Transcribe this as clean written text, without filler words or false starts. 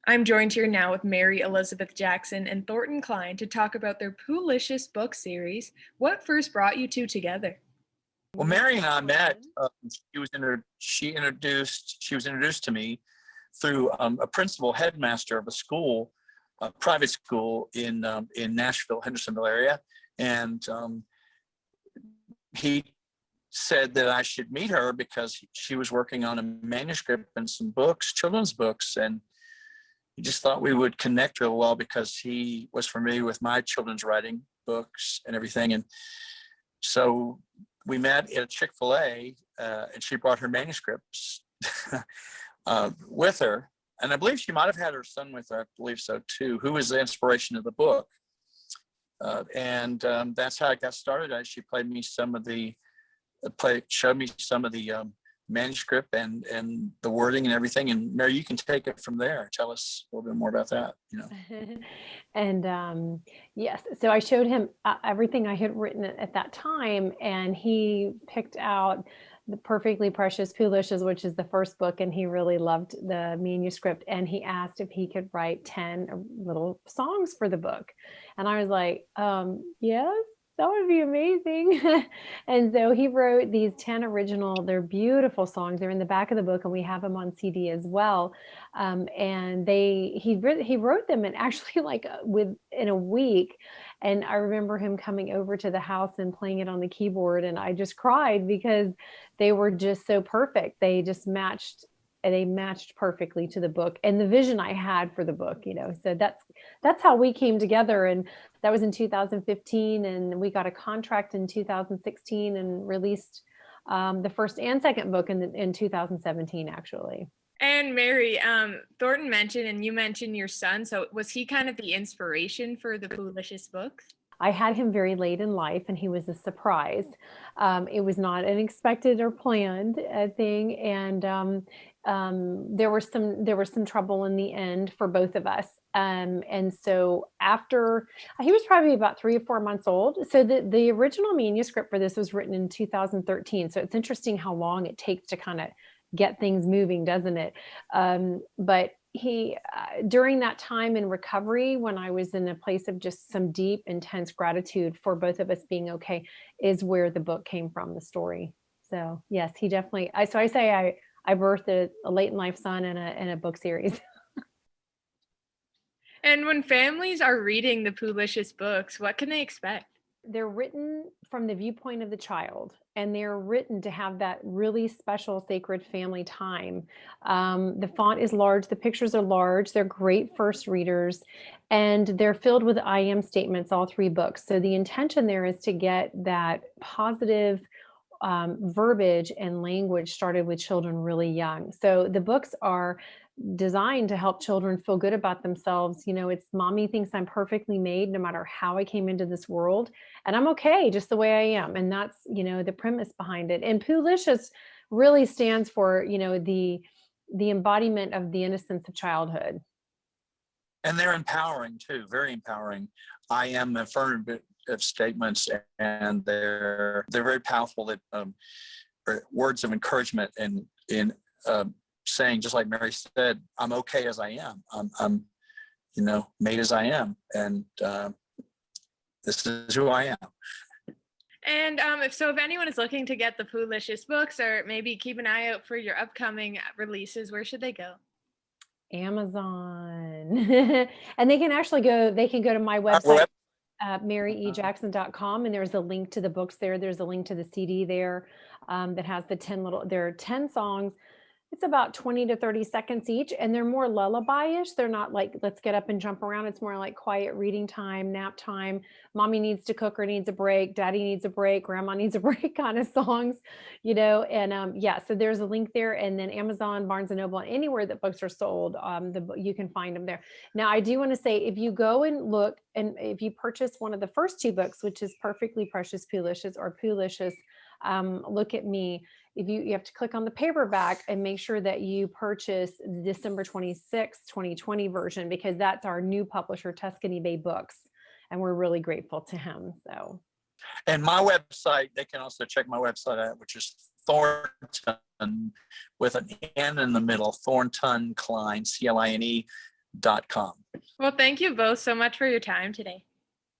I'm joined here now with Mary Elizabeth Jackson and Thornton Cline to talk about their Poohlicious book series. What first brought you two together? Well, Mary and I met. She was introduced to me through a principal headmaster of a school, a private school in Nashville, Hendersonville area, and he said that I should meet her because she was working on a manuscript and some books, children's books, and he just thought we would connect real well because he was familiar with my children's writing books and everything. And so we met at Chick-fil-A, and she brought her manuscripts with her. And I believe she might have had her son with her, I believe so too, who was the inspiration of the book. And that's how I got started. She showed me some of the manuscript and the wording and everything. And Mary, you can take it from there. Tell us a little bit more about that, And yes, so I showed him everything I had written at that time, and he picked out the Perfectly Precious Poohlicious, which is the first book, and he really loved the manuscript, and he asked if he could write 10 little songs for the book. And I was like, yes, that would be amazing. And so he wrote these 10 original, they're beautiful songs. They're in the back of the book, and we have them on CD as well. And he wrote them in actually in a week. And I remember him coming over to the house and playing it on the keyboard. And I just cried because they were just so perfect. They just matched perfectly to the book and the vision I had for the book, so that's how we came together. And that was in 2015, and we got a contract in 2016 and released the first and second book in 2017, actually. And Mary, Thornton mentioned, and you mentioned your son. So was he kind of the inspiration for the Poohlicious books? I had him very late in life, and he was a surprise. It was not an expected or planned thing, and there was some trouble in the end for both of us. And so after he was probably about 3 or 4 months old, so the original manuscript for this was written in 2013. So it's interesting how long it takes to kind of get things moving, doesn't it? But he, during that time in recovery, when I was in a place of just some deep, intense gratitude for both of us being okay, is where the book came from, the story. So yes, he definitely, I birthed a late in life son in a book series. And when families are reading the Poohlicious books, what can they expect? They're written from the viewpoint of the child, and they're written to have that really special sacred family time. The font is large, the pictures are large, they're great first readers, and they're filled with I am statements, all 3 books. So the intention there is to get that positive verbiage and language started with children really young. So the books are designed to help children feel good about themselves. It's mommy thinks I'm perfectly made no matter how I came into this world, and I'm okay just the way I am. And that's, the premise behind it. And Poohlicious really stands for, the embodiment of the innocence of childhood. And they're empowering too, very empowering. I am affirmative statements, and they're very powerful. That words of encouragement and in saying, just like Mary said, I'm okay as I am. I'm made as I am, and this is who I am. And if anyone is looking to get the Poohlicious books, or maybe keep an eye out for your upcoming releases, where should they go? Amazon. And they can go to my website, maryejackson.com, and there's a link to the books there. There's a link to the CD there that has there are 10 songs. It's about 20 to 30 seconds each, and they're more lullaby-ish. They're not like, let's get up and jump around. It's more like quiet reading time, nap time. Mommy needs to cook or needs a break. Daddy needs a break. Grandma needs a break kind of songs, and so there's a link there. And then Amazon, Barnes & Noble, anywhere that books are sold, you can find them there. Now, I do want to say, if you go and look, and if you purchase one of the first 2 books, which is Perfectly Precious Poohlicious or Poohlicious, Look at Me, if you have to click on the paperback and make sure that you purchase the December 26, 2020 version, because that's our new publisher, Tuscany Bay Books. And we're really grateful to him. So, and my website, they can also check my website out, which is Thornton with an N in the middle, Thornton Cline, CLINE gmail.com. Well, thank you both so much for your time today.